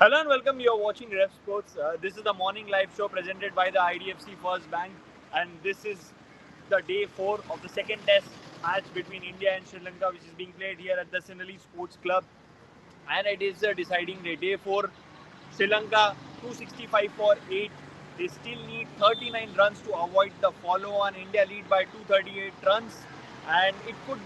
Hello and welcome. You're watching Ref Sports. This is the morning live show presented by the IDFC First Bank, and this is the day 4 of the second test match between India and Sri Lanka, which is being played here at the Sinhalese Sports Club. And it is a deciding day. Day 4, Sri Lanka 265 for 8. They still need 39 runs to avoid the follow-on. India lead by 238 runs, and it could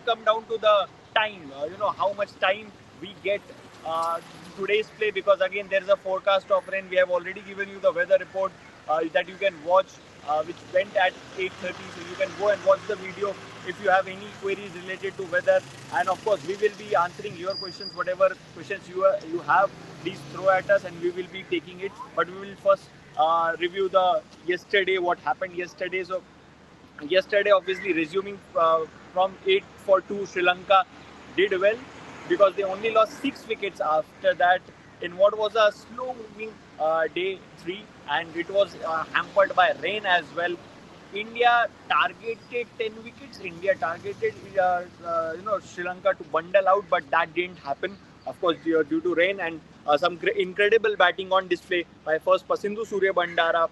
come down to the time. How much time we get uh, today's play, because again there is a forecast of rain. We have already given you the weather report that you can watch, which went at 8:30. So you can go and watch the video if you have any queries related to weather. And of course, we will be answering your questions. Whatever questions you have, please throw at us, and we will be taking it. But we will first review the yesterday, what happened yesterday. So yesterday, obviously, resuming from 8 for 2, Sri Lanka did well because they only lost 6 wickets after that in what was a slow moving day 3, and it was hampered by rain as well. India targeted 10 wickets. India targeted Sri Lanka to bundle out, but that didn't happen. Of course, due to rain and some incredible batting on display by first Pasindu Surya Bandara,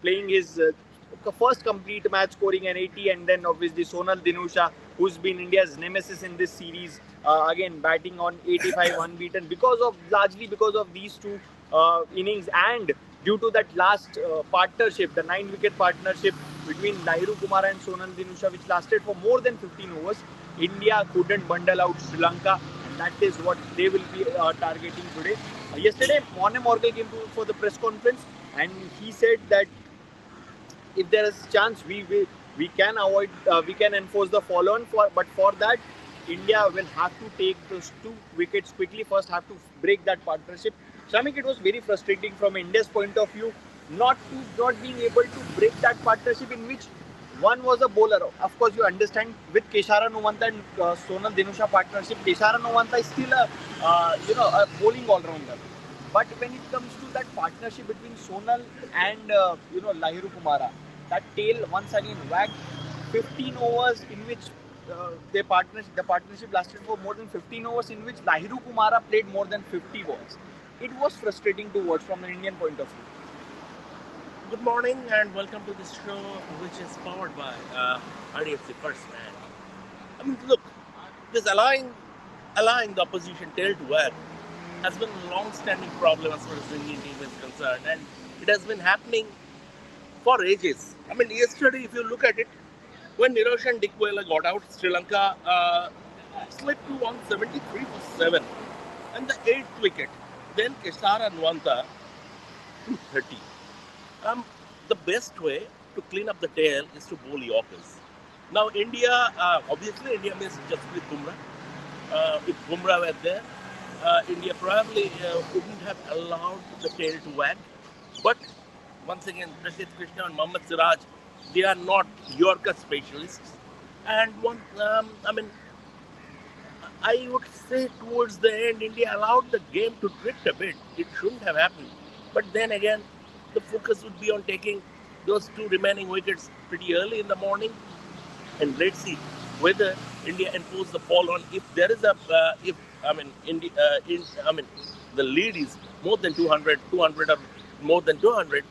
playing his first complete match, scoring an 80, and then obviously Sonal Dinusha, who's been India's nemesis in this series, again batting on 85 unbeaten largely because of these two innings, and due to that last partnership, the 9-wicket partnership between Lahiru Kumar and Sonal Dinusha, which lasted for more than 15 overs. India couldn't bundle out Sri Lanka, and that is what they will be targeting today. Yesterday, Morne Morkel came for the press conference, and he said that if there is a chance, we can enforce the follow on, but for that India will have to take those 2 wickets quickly. First have to break that partnership. Shamik, it was very frustrating from India's point of view not being able to break that partnership, in which one was a bowler. Of course, you understand, with Keshara Novanta and Sonal Dinusha partnership, Keshara Novanta is still a bowling all-rounder. But when it comes to that partnership between Sonal and Lahiru Kumara, that tail once again wagged. 15 overs in which the partnership lasted for more than 15 overs, in which Lahiru Kumara played more than 50 balls. It was frustrating to watch from the Indian point of view. Good morning and welcome to this show, which is powered by IDFC First Bank. I mean, look, this allowing the opposition tail to wag has been a long-standing problem as far as the Indian team is concerned, and it has been happening for ages. I mean, yesterday, if you look at it, when Niroshan Dikwela got out, Sri Lanka slipped to 173 for 7, and the 8th wicket. Then Kesara Nwanta 230. The best way to clean up the tail is to bowl Yorkers. Now, obviously, India missed Jasprit Bumrah. If Bumrah were there, India probably wouldn't have allowed the tail to wag. But once again, Rashid Krishna and Mohammad Siraj, they are not Yorker specialists. And I would say towards the end, India allowed the game to drift a bit. It shouldn't have happened. But then again, the focus would be on taking those 2 remaining wickets pretty early in the morning. And let's see whether India enforce the follow on. If there is the lead is more than 200 or more than 200.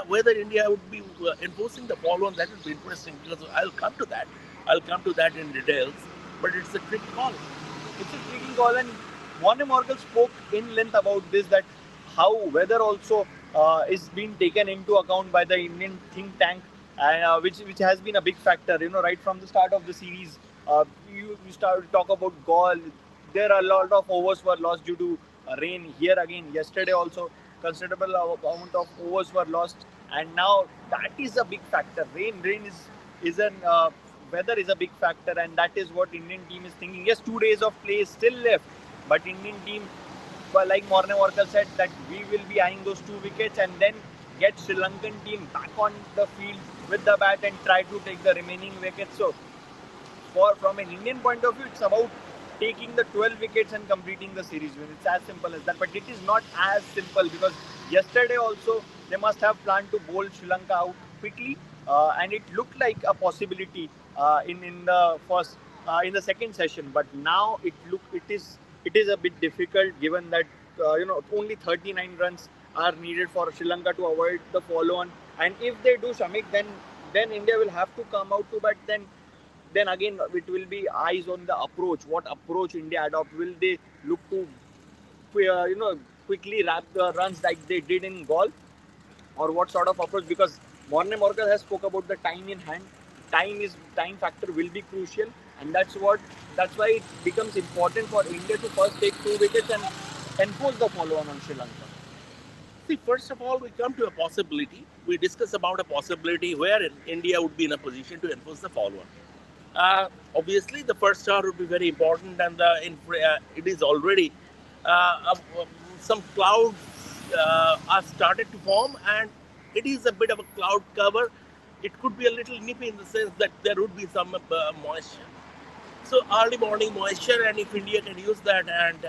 Whether India would be enforcing the follow on, that would be interesting, because I'll come to that in details. But it's a tricky call. It's a tricky call, and Morne Morkel spoke in length about this, that how weather also is being taken into account by the Indian think tank, and which has been a big factor. Right from the start of the series, you start to talk about Gaul. There are a lot of overs were lost due to rain. Here again, yesterday also, considerable amount of overs were lost, and now that is a big factor. Rain is an weather is a big factor, and that is what Indian team is thinking. Yes, 2 days of play is still left, but Indian team, well, like Morne Morkel said, that we will be eyeing those 2 wickets and then get Sri Lankan team back on the field with the bat and try to take the remaining wickets. So, from an Indian point of view, it's about taking the 12 wickets and completing the series win. It's as simple as that. But it is not as simple, because yesterday also they must have planned to bowl Sri Lanka out quickly, and it looked like a possibility in the second session. But now it is it is a bit difficult given that only 39 runs are needed for Sri Lanka to avoid the follow-on. And if they do, Shamik, then India will have to come out to bat. Then again, it will be eyes on the approach. What approach India adopt? Will they look to quickly wrap the runs like they did in golf, or what sort of approach? Because Morne Morgan has spoke about the time in hand. Time factor will be crucial, and that's why it becomes important for India to first take 2 wickets and enforce the follow on Sri Lanka. See, first of all, we come to a possibility. We discuss about a possibility where India would be in a position to enforce the follow-on. Obviously, the first hour would be very important, and it is already some clouds are started to form, and it is a bit of a cloud cover. It could be a little nippy in the sense that there would be some moisture. So early morning moisture, and if India can use that and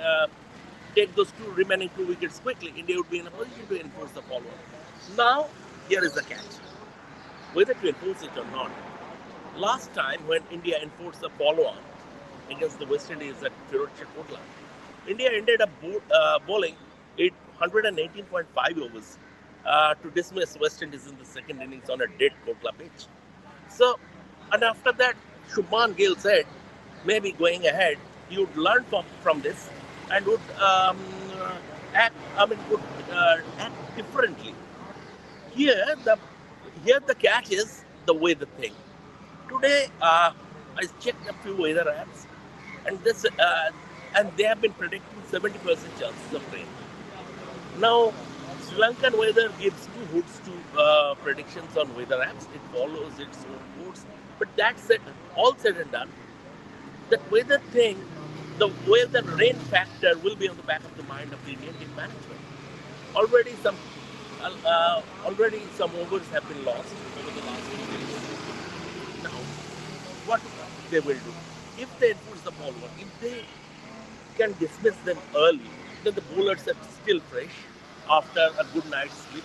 take those remaining 2 wickets quickly, India would be in a position to enforce the follow-on. Now, here is the catch: whether to enforce it or not. Last time when India enforced the follow-on against the West Indies at Firozshah Kotla, India ended up bowling 118.5 overs to dismiss West Indies in the second innings on a dead Kotla pitch. So, and after that, Shubman Gill said, maybe going ahead, you would learn from this and would act differently. Here, the catch is the weather thing. Today, I checked a few weather apps, and they have been predicting 70% chances of rain. Now, Sri Lankan weather gives two hoods to predictions on weather apps. It follows its own course. But that's it. All said and done, that weather thing, the weather rain factor will be on the back of the mind of the Indian team management. Already some, already some overs have been lost over the last 2 days. Now, what they will do? If they enforce the follow-on, if they can dismiss them early, then the bowlers are still fresh after a good night's sleep,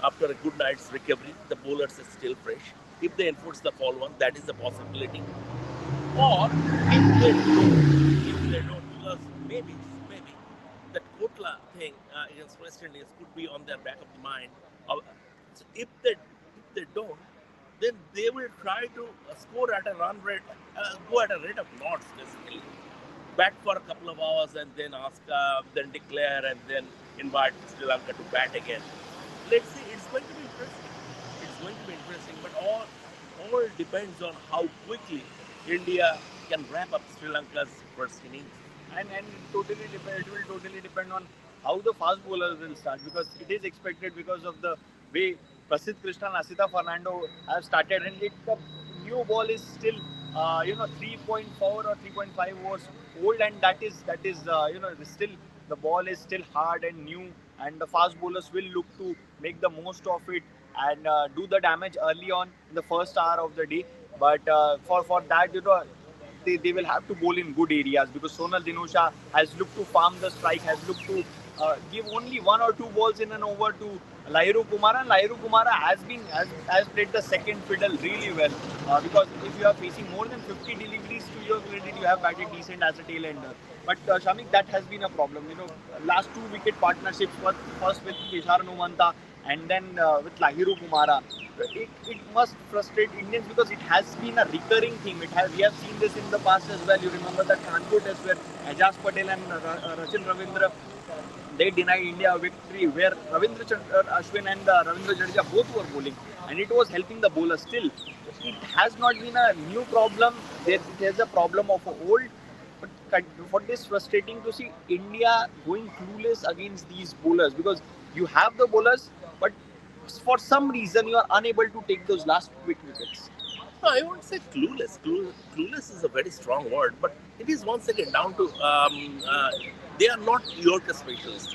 after a good night's recovery. The bowlers are still fresh. If they enforce the follow-on, that is a possibility. Or if they don't, because maybe that Kotla thing against West Indies could be on their back of the mind. So if they don't, then they will try to score at a run rate, go at a rate of knots basically. Bat for a couple of hours and then then declare and then invite Sri Lanka to bat again. Let's see, it's going to be interesting. It's going to be interesting, but all depends on how quickly India can wrap up Sri Lanka's first innings. And it will totally depend on how the fast bowlers will start, because it is expected because of the way Prasidh Krishna and Asita Fernando have started, and the new ball is still 3.4 or 3.5 overs old, and that is still the ball is still hard and new, and the fast bowlers will look to make the most of it and do the damage early on in the first hour of the day. But for that, they will have to bowl in good areas, because Sonal Dinusha has looked to farm the strike, has looked to give only 1 or 2 balls in an over to Lahiru Kumara, and Lahiru Kumara has played the second fiddle really well, because if you are facing more than 50 deliveries to your credit, you have batted decent as a tail ender. But Shamik, that has been a problem. Last 2 wicket partnerships, first with Kishar Numanta and then with Lahiru Kumara. It must frustrate Indians, because it has been a recurring theme. We have seen this in the past as well. You remember that Kanpur test where Ajaz Patel and Rachin Ravindra, they denied India a victory, where Ashwin and Ravindra Jadeja both were bowling, and it was helping the bowler. Still, it has not been a new problem. There's a problem of old. But what is frustrating to see India going clueless against these bowlers, because you have the bowlers, but for some reason you are unable to take those last quick wickets. No, I won't say clueless. Clueless is a very strong word, but it is once again down to they are not Yorker specialists.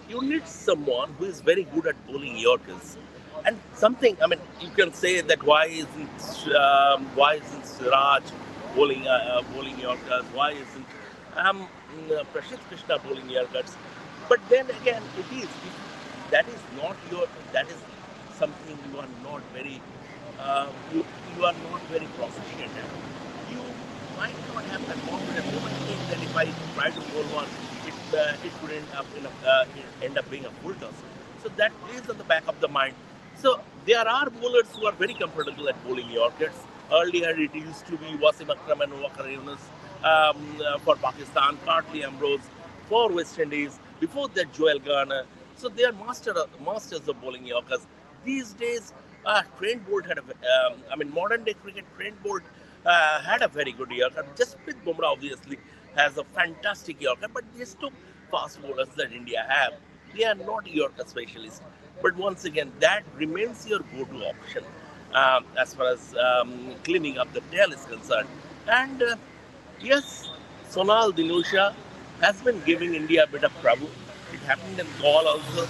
You need someone who is very good at bowling Yorkers. And something, I mean, you can say that why isn't Siraj bowling Yorkers? Why isn't Prasidh Krishna bowling Yorkers? But then again, that is not that is something you are not very you are not very proficient at. You might not have that confidence. You might think that if I try to it could end up being a full toss. So that plays on the back of the mind. So there are bowlers who are very comfortable at bowling Yorkers. Earlier it used to be Wasim Akram and Waqar Yunus for Pakistan, Cartley Ambrose for West Indies. Before that, Joel Garner. So they are masters of bowling Yorkers. These days, Trent Bolt had modern day cricket, Trent Bolt had a very good Yorker. Jasprit Bumrah obviously has a fantastic Yorker, but these two fast bowlers that India have, they are not Yorker specialists. But once again, that remains your go-to option as far as cleaning up the tail is concerned. And yes, Sonal Dinusha has been giving India a bit of trouble. It happened in Gaul also.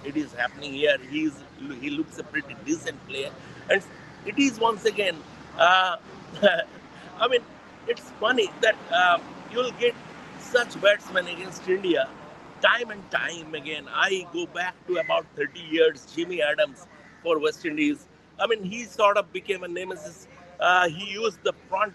It is happening here. He looks a pretty decent player, and it is once again. Uh, I mean, it's funny that you'll get such batsmen against India time and time again. I go back to about 30 years. Jimmy Adams for West Indies. I mean, he sort of became a nemesis. He used the front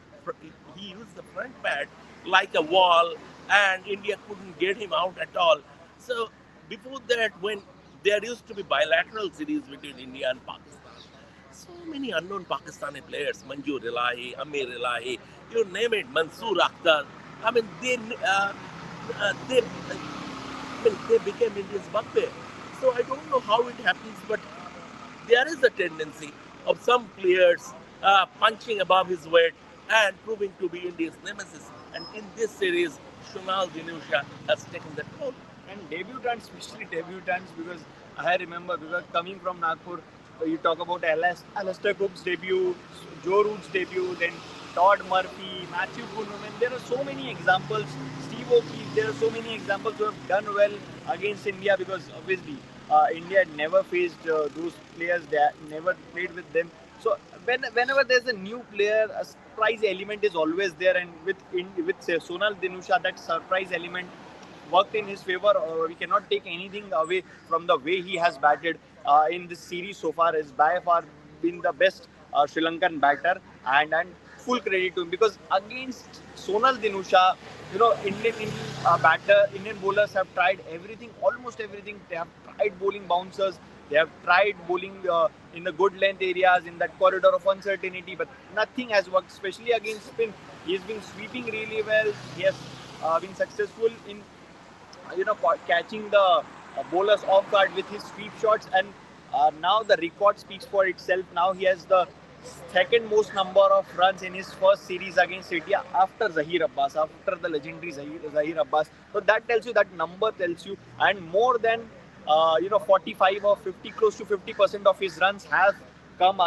pad like a wall, and India couldn't get him out at all. So before that, when there used to be bilateral series between India and Pakistan, so many unknown Pakistani players, Manju Rilahi, Amir Rilahi, you name it, Mansoor Akhtar. I mean, they became India's bugbear. So I don't know how it happens, but there is a tendency of some players punching above his weight and proving to be India's nemesis. And in this series, Shunal Dinusha has taken that role. And debutants, especially debutants, because I remember, because coming from Nagpur, you talk about Alistair Cook's debut, Joe Root's debut, then Todd Murphy, Matthew Poonam, and there are so many examples. Steve O'Keefe, there are so many examples who have done well against India, because obviously India had never faced those players, they had never played with them. So whenever there's a new player, a surprise element is always there, and with say, Sonal Dinusha, that surprise element worked in his favor. We cannot take anything away from the way he has batted in this series so far. Has by far been the best Sri Lankan batter, and full credit to him, because against Sonal Dinusha, Indian bowlers have tried everything, almost everything. They have tried bowling bouncers. They have tried bowling in the good length areas, in that corridor of uncertainty, but nothing has worked, especially against spin. He's been sweeping really well. He has been successful in catching the bowlers off guard with his sweep shots, and now the record speaks for itself. Now he has the second most number of runs in his first series against India after Zahir Abbas, after the legendary Zahir Abbas. So that tells you, that number tells you, and more than 45 or 50, close to 50% of his runs have come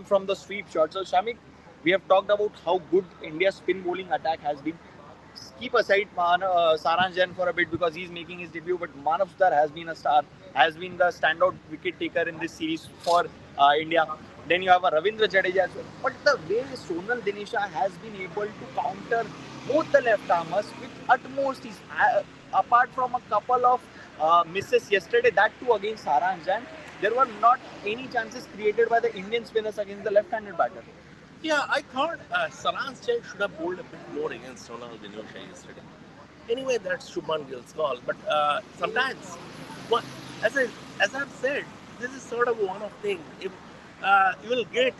from the sweep shot. So Shamik, we have talked about how good India's spin bowling attack has been. Keep aside Saransh Jain for a bit, because he's making his debut, but Manav Sudhar has been a star, has been the standout wicket taker in this series for India. Then you have a Ravindra Jadeja. But the way Sonal Dinusha has been able to counter both the left armers with utmost ease, apart from a couple of misses yesterday, that too against Saransh Jain, there were not any chances created by the Indian spinners against the left-handed batter. Yeah, I thought Saransh Jain should have bowled a bit more against Sonal Dinusha yesterday. Anyway, that's Shubman Gill's call. But sometimes, what, as I've said, this is sort of a one-off thing. If you will get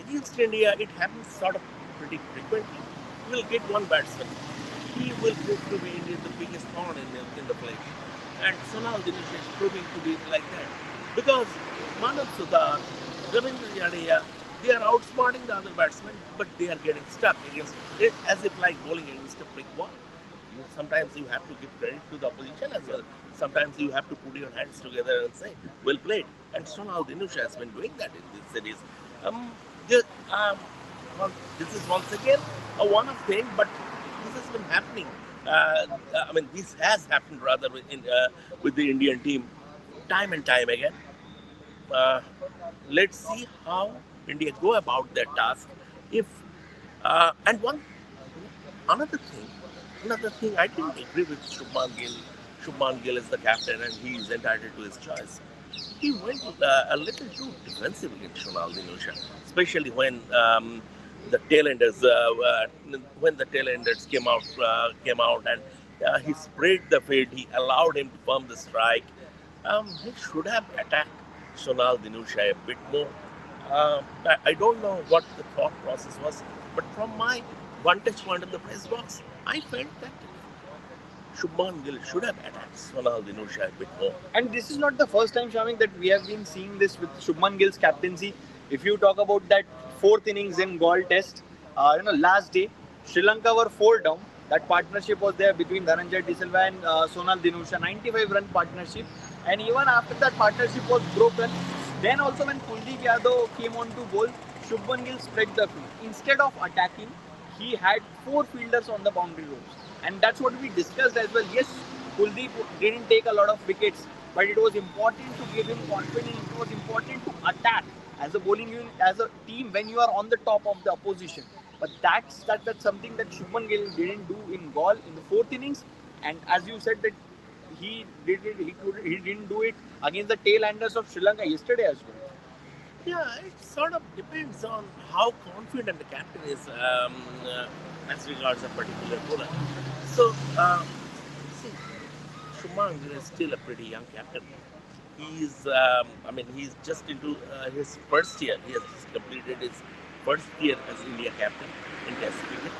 against India, it happens sort of pretty frequently. You will get one batsman. He will prove to be the biggest thorn in the play. And Sonal Dinusha is proving to be like that. Because Manav Sudhar, Ravindra Jadeja, they are outsmarting the other batsmen, but they are getting stuck against it, as if like bowling against a brick wall. Sometimes you have to give credit to the opposition as well. Sometimes you have to put your hands together and say, well played. And Sonal Dinusha has been doing that in this series. This is once again a one-off thing, but this has been happening. This has happened rather with the Indian team time and time again. Let's see how India go about their task. If and one another thing, I didn't agree with Shubman Gill. Shubman Gill is the captain and he is entitled to his choice. He went a little too defensive against Sonal Dinusha, especially when the tailenders when the tailenders came out and he sprayed the field. He allowed him to firm the strike. He should have attacked Sonal Dinusha a bit more. I don't know what the thought process was, but from my vantage point in the press box, I felt that Shubman Gill should have attacked Sonal Dinusha a bit more. And this is not the first time, Shamik, that we have been seeing this with Shubman Gill's captaincy. If you talk about that fourth innings in Gaul Test, last day, Sri Lanka were 4 down. That partnership was there between Dhananjay De Silva and Sonal Dinusha, 95-run partnership. And even after that partnership was broken, then also when Kuldeep Yadav came on to bowl, Shubman Gill spread the field. Instead of attacking, he had 4 fielders on the boundary ropes. And that's what we discussed as well. Yes, Kuldeep didn't take a lot of wickets, but it was important to give him confidence. It was important to attack as a bowling unit, as a team when you are on the top of the opposition. But that's something that Shubman Gill didn't do in Gaul in the fourth innings. And as you said that he didn't do it against the tail-enders of Sri Lanka yesterday as well. Yeah, it sort of depends on how confident the captain is as regards a particular bowler. So, see, Shuman is still a pretty young captain. He's just into his first year. He has just completed his first year as India captain in Test cricket,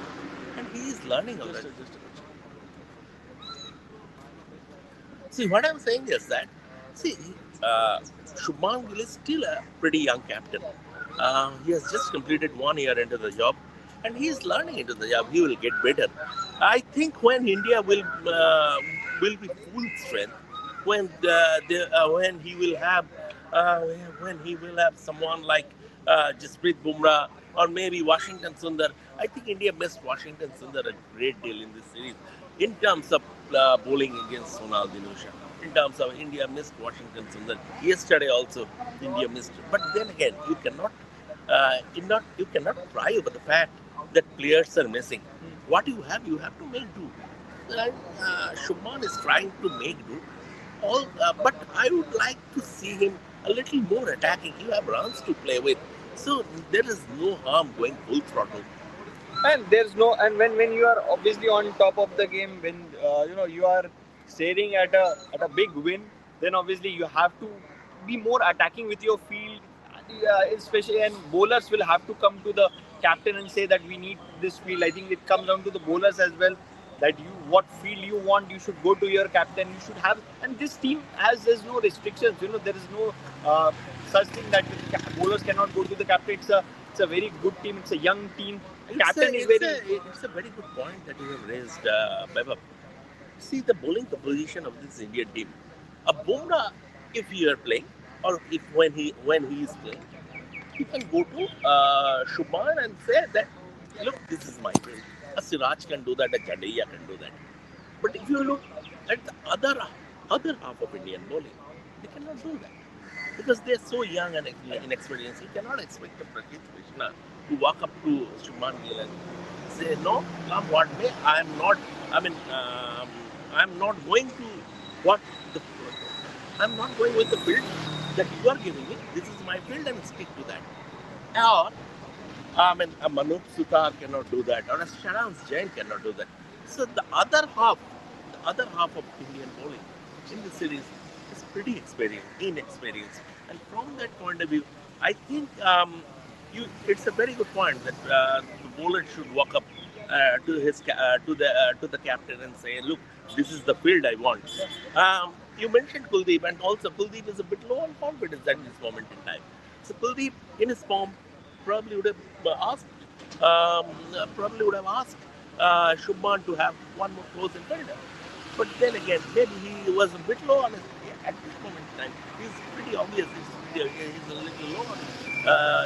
and he is learning already. See, what I'm saying is that, see, Shubman Gill is still a pretty young captain. He has just completed 1 year into the job, and he is learning into the job. He will get better. I think when India will be full strength, when he will have someone like Jasprit Bumrah or maybe Washington Sundar. I think India missed Washington Sundar a great deal in this series in terms of bowling against Sonal Dinusha. In terms of India missed Washington Sundar. Yesterday also India missed. But then again, you cannot cry over the fact that players are missing. What you have to make do. Shubman is trying to make do. But I would like to see him a little more attacking. You have runs to play with, so there is no harm going full throttle. And when you are obviously on top of the game, when you are staring at a big win, then obviously you have to be more attacking with your field, especially, and bowlers will have to come to the captain and say that we need this field. I think it comes down to the bowlers as well, that what field you want, you should go to your captain. You should have, and this team there's no restrictions. There is no such thing that bowlers cannot go to the captain. It's a very good team. It's a young team. It's a very good point that you have raised, Beba. See the bowling composition of this Indian team. A Bumrah, if he are playing, or if when he is playing, he can go to Shubman and say that, look, this is my field. A Siraj can do that, a Jadeja can do that. But if you look at the other half of Indian bowling, they cannot do that because they are so young and inexperienced. You cannot expect a Pradeep Krishna to walk up to Shubman Gill and say, no, come what may, I'm not going to what the I'm not going with the field that you are giving me. This is my field and stick to that. Or a Manoj Sutar cannot do that, or a Sharans Jain cannot do that. So the other half of Indian bowling in the series is pretty inexperienced. And from that point of view, I think it's a very good point that the bowler should walk up to the captain and say, look, this is the field I want. You mentioned Kuldeep, and also Kuldeep is a bit low on confidence at this moment in time. So Kuldeep, in his form, probably would have asked Shubman to have one more close fielder. But then again, maybe he was a bit low on at this moment in time. He's pretty obvious. He's a little low on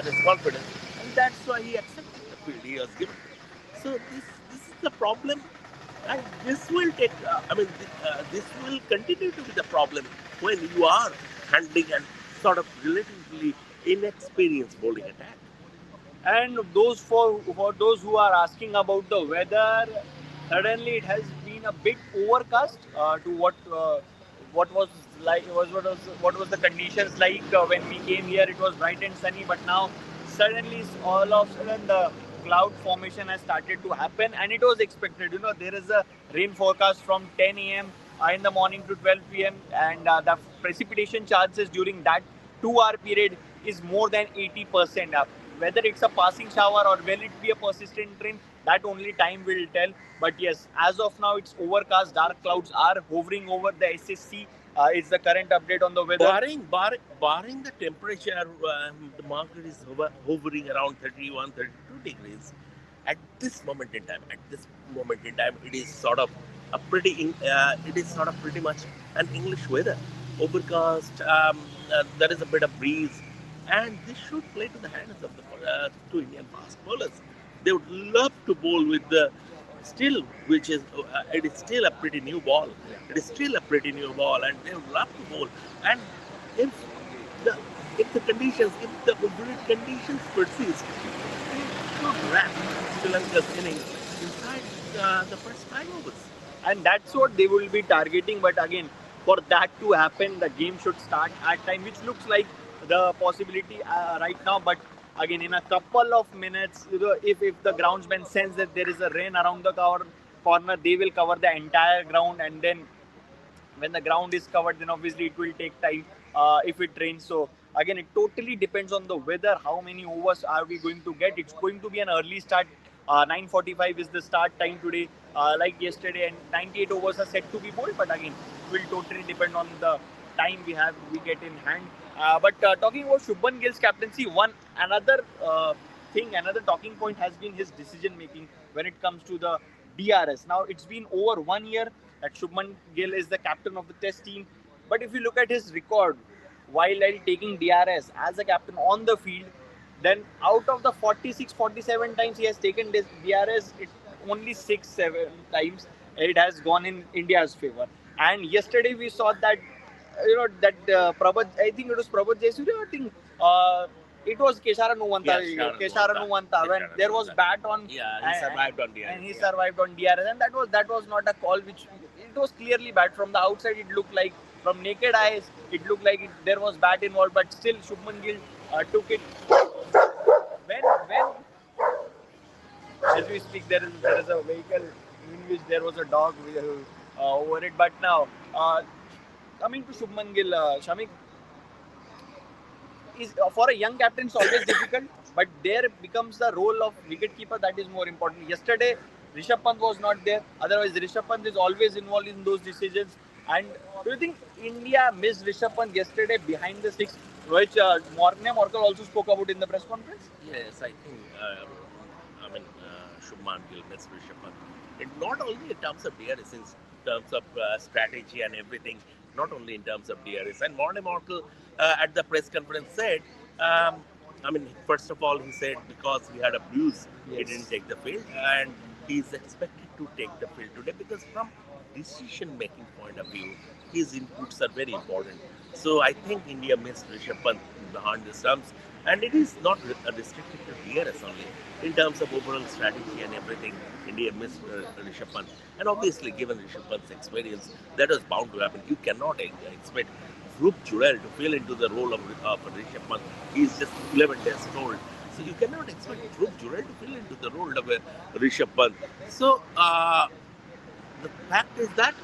his confidence, and that's why he accepted the field he was given. So this is the problem, and this will take. This will continue to be the problem when you are handling and sort of relatively inexperienced bowling attack. And for those who are asking about the weather, suddenly it has been a bit overcast to what was like what was the conditions like when we came here. It was bright and sunny, but now suddenly all of a sudden the cloud formation has started to happen, and it was expected. There is a rain forecast from 10 a.m. In the morning to 12 p.m., and the precipitation chances during that 2 hour period is more than 80% up. Whether it's a passing shower or will it be a persistent rain, that only time will tell. But yes, as of now, it's overcast. Dark clouds are hovering over the SSC. It's the current update on the weather. Barring the temperature, the market is hovering around 31, 32 degrees. At this moment in time, it is sort of pretty much an English weather. Overcast, there is a bit of breeze, and this should play to the hands of the two Indian fast bowlers. They would love to bowl with the still, which is it is still a pretty new ball. It is still a pretty new ball, and they would love to bowl. And if the if the overhead conditions persist, they could wrap Sri Lanka's innings inside the first 5 overs. And that's what they will be targeting. But again, for that to happen, the game should start at time, which looks like the possibility right now. But again, in a couple of minutes, if the groundsman sense that there is a rain around the corner, they will cover the entire ground, and then when the ground is covered, then obviously it will take time if it rains. So again, it totally depends on the weather. How many overs are we going to get? It's going to be an early start. 9:45 is the start time today, like yesterday, and 98 overs are set to be bowled. But again, it will totally depend on the time we get in hand. But talking about Shubman Gill's captaincy, another talking point has been his decision making when it comes to the DRS. Now it's been over 1 year that Shubman Gill is the captain of the Test team, but if you look at his record while taking DRS as a captain on the field, then out of the 46, 47 times he has taken this DRS, only 6, 7 times it has gone in India's favor. And yesterday we saw that Prabhat, I think it was Prabhat Jayasuriya, I think it was Keshara Nuwanta. Keshara Nuwanta when there was bat on. Yeah, he survived on DRS. And he survived on DRS, and that was not a call which it was clearly bad from the outside. It looked like from naked eyes, it looked like there was bat involved, but still Shubman Gill took it. When as we speak, there is a vehicle in which there was a dog over it. But now coming to Shubman Gill, Shamik, is for a young captain it's always difficult, but there becomes the role of wicketkeeper that is more important. Yesterday, Rishabh Pant was not there. Otherwise, Rishabh Pant is always involved in those decisions. And do you think India missed Rishabh Pant yesterday behind the six, which Morne Morkel also spoke about in the press conference? Yes, I think. Shubman Gill missed Rishabh Pant. Not only in terms of DRS, in terms of strategy and everything. Not only in terms of DRS. And Morne Morkel at the press conference said, first of all, he said because he had a bruise, he didn't take the field, and he's expected to take the field today because from decision-making point of view, his inputs are very important. So I think India missed Rishabh Pant behind the stumps, and it is not restricted to DRS only. In terms of overall strategy and everything, India missed Rishabh Pant. And obviously, given Rishabh Pant's experience, that was bound to happen. You cannot expect Dhruv Jurel to fill into the role of Rishabh Pant. He's just 11 tests old. So you cannot expect Dhruv Jurel to fill into the role of Rishabh Pant. So the fact is that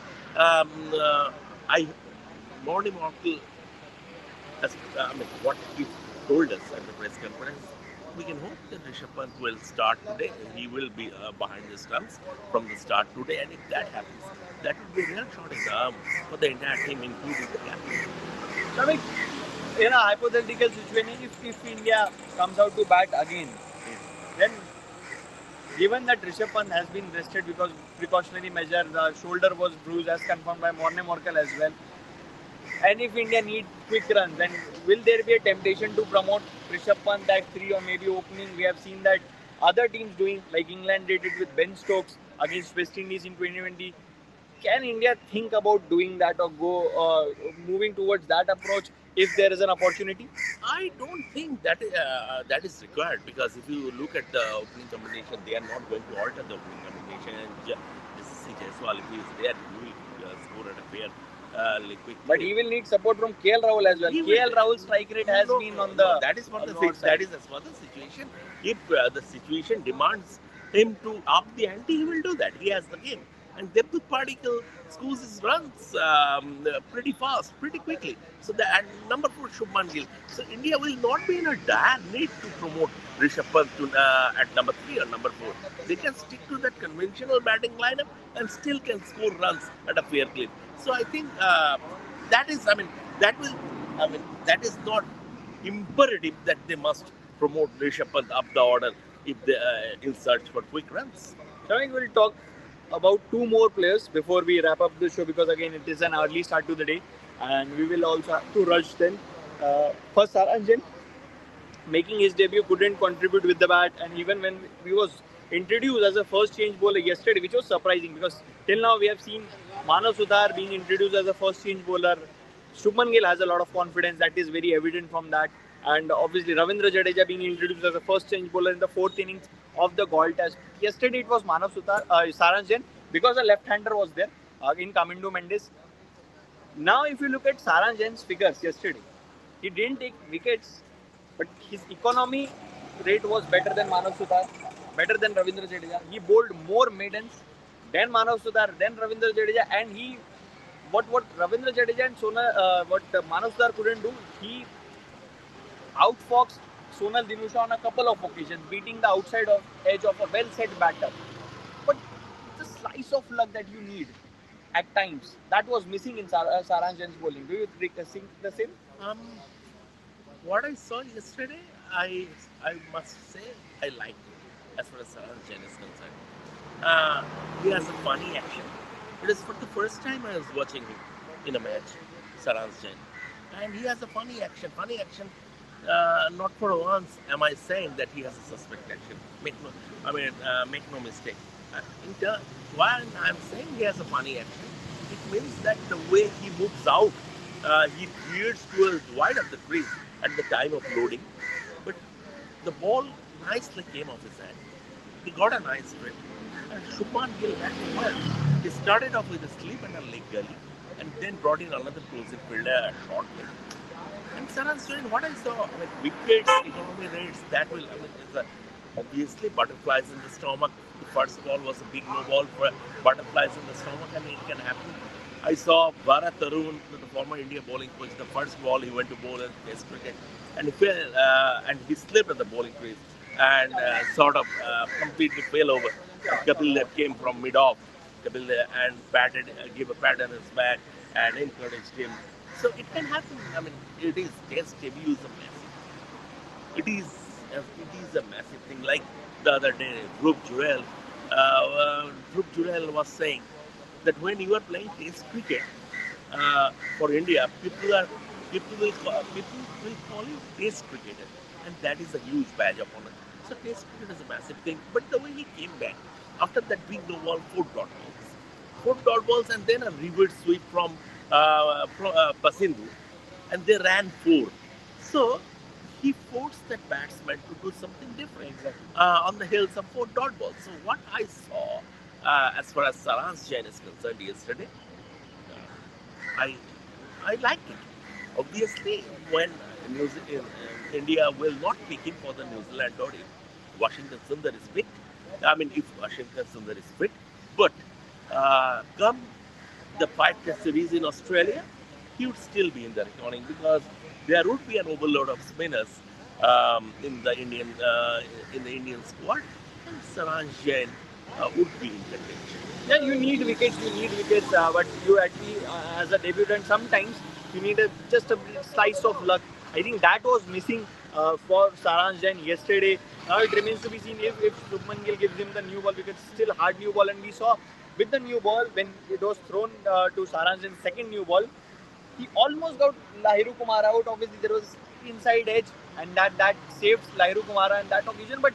Morne Morkel, what he told us at the press conference, we can hope that Rishabh Pant will start today. He will be behind the stumps from the start today, and if that happens, that would be a real shot in the arm for the entire team, including the captain. Shamik, in a hypothetical situation, if India comes out to bat again, then given that Rishabh Pant has been rested because precautionary measure, the shoulder was bruised as confirmed by Morne Morkel as well. And if India needs quick runs, then will there be a temptation to promote Rishabh Pant at 3 or maybe opening? We have seen that other teams doing, like England did it with Ben Stokes against West Indies in 2020. Can India think about doing that or go moving towards that approach if there is an opportunity? I don't think that is required, because if you look at the opening combination, they are not going to alter the opening combination. And Jaiswal, if he is there, he will score at a fair quickly. But he will need support from KL Rahul as well. He KL will- Rahul's strike rate has no, been no, on no, the that is not the lower fix. That side. is as for the situation. If the situation demands him to up the ante, he will do that. He has the game. And Devdutt Padikkal scores his runs pretty fast, pretty quickly. So the and number 4 Shubman Gill. So India will not be in a dire need to promote Rishabh Pant to, at number 3 or number 4. They can stick to that conventional batting lineup and still can score runs at a fair clip. So I think that is, I mean, that will, I mean, that is not imperative that they must promote Rishabh Pant up the order if they in search for quick runs. Shamik will talk about two more players before we wrap up the show because again it is an early start to the day and we will also have to rush then. First, Saranjan making his debut couldn't contribute with the bat, and even when he was introduced as a first change bowler yesterday, which was surprising because till now we have seen Manav Sudhar being introduced as a first change bowler. Shubman Gill has a lot of confidence, that is very evident from that. And obviously Ravindra Jadeja being introduced as a first change bowler in the fourth innings of the Galle Test. Yesterday it was Manav Sudhar, Saranjan because a left-hander was there in Kamindu Mendes. Now, if you look at Saranjan's figures yesterday, he didn't take wickets, but his economy rate was better than Manav Sudhar, better than Ravindra Jadeja. He bowled more maidens than Manav Sudhar, than Ravindra Jadeja, and he what Ravindra Jadeja and what Manav Sudhar couldn't do, he outfoxed Sonal Dinusha on a couple of occasions, beating the outside of edge of a well-set batter. But it's a slice of luck that you need at times. That was missing in Saranjan's bowling. Do you think the same? Um, what I saw yesterday, I must say I liked it as far as Saraj Jain is concerned. He has a funny action. It is for the first time I was watching him in a match, Saraj Jain, and he has a funny action. Funny action. Not for once am I saying that he has a suspect action. Make no mistake. In turn, while I'm saying he has a funny action, it means that the way he moves out, he veers towards wide of the crease at the time of loading, but the ball nicely came off his hand. He got a nice grip. And Shubman Gill batted well. He started off with a slip and a leg gully, and then brought in another closing fielder at short leg. And Saraj Jain, what I saw, wickets, economy rates, that will, obviously butterflies in the stomach. The first ball was a big no ball for butterflies in the stomach. It can happen. I saw Bharat Tarun, the former India bowling coach, the first ball he went to bowl in Test cricket, and he fell, and he slipped at the bowling crease and completely fell over. Kapil Dev came from mid off, Kapil Dev, and gave a pat on his back and encouraged him. So it can happen. It is Test debut is a massive. It is a massive thing. Like the other day, Dhruv Jurel was saying that when you are playing Test cricket for India, people will call you Test cricketer, and that is a huge badge of honor. So Test cricket is a massive thing. But the way he came back after that big no ball, four dot balls, and then a reverse sweep from Pasindu, and they ran four. So he forced that batsman to do something different on the heels of four dot balls. So what I saw as far as Saraj Jain is concerned yesterday, I I liked it. Obviously, when India will not pick him for the New Zealand or if Washington Sundar is fit, if Washington Sundar is fit, but come the five test series in Australia, he would still be in the reckoning because there would be an overload of spinners in the Indian squad, and Saraj Jain would be in contention. Yeah, you need wickets, but you actually, as a debutant, sometimes you need just a slice of luck. I think that was missing for Saranj Jain yesterday. Now it remains to be seen if Shubman Gill gives him the new ball because it's still hard new ball, and we saw with the new ball when it was thrown to Saranj Jain's second new ball, he almost got Lahiru Kumar out. Obviously, there was inside edge, and that saved Lahiru Kumar in that occasion, but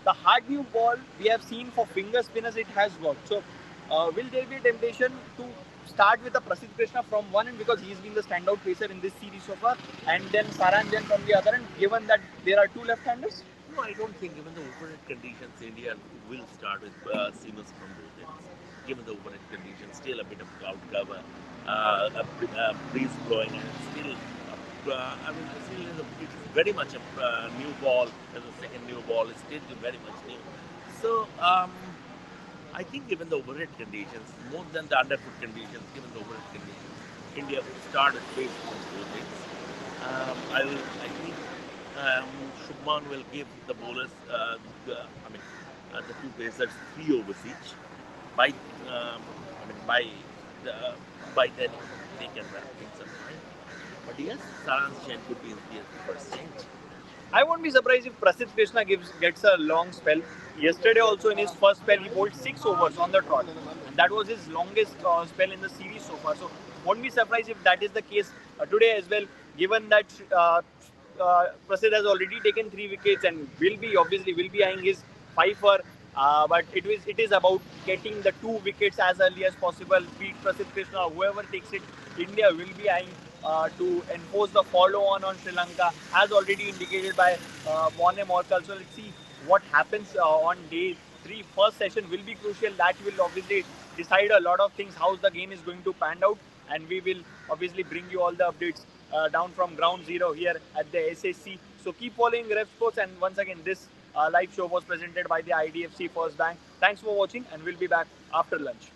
the hard new ball we have seen for finger spinners, it has worked. So, will there be a temptation to start with a Prasidh Krishna from one end because he's been the standout pacer in this series so far, and then Saranjan from the other end, given that there are two left-handers? No, I don't think given the opponent conditions, India will start with seamers from both ends. given the overhead conditions. Still a bit of cloud cover, a breeze blowing, and it's still. It's very much a new ball. As a second new ball, it's still very much new. So I think given the overhead conditions, more than the underfoot conditions, given the overhead conditions, India will start at pace from bowlers. I think Shubman will give the bowlers, the two pacers 3 overs each. By, by the by then they can wrap things up, right? But yes, Saransh Jain could be in the first change. I won't be surprised if Prasidh Krishna gets a long spell. Yesterday also in his first spell he bowled 6 overs on the trot, and that was his longest spell in the series so far. So won't be surprised if that is the case today as well. Given that Prasidh has already taken 3 wickets and will be eyeing his 5 for. But it is about getting the 2 wickets as early as possible. Beat Prasidh Krishna, whoever takes it, India will be eyeing to enforce the follow on Sri Lanka, as already indicated by Morne Morkal. So let's see what happens on day 3. First session will be crucial. That will obviously decide a lot of things, how the game is going to pan out, and we will obviously bring you all the updates down from ground zero here at the SSC. So keep following Rev Sports, and once again, this live show was presented by the IDFC First Bank. Thanks for watching, and we'll be back after lunch.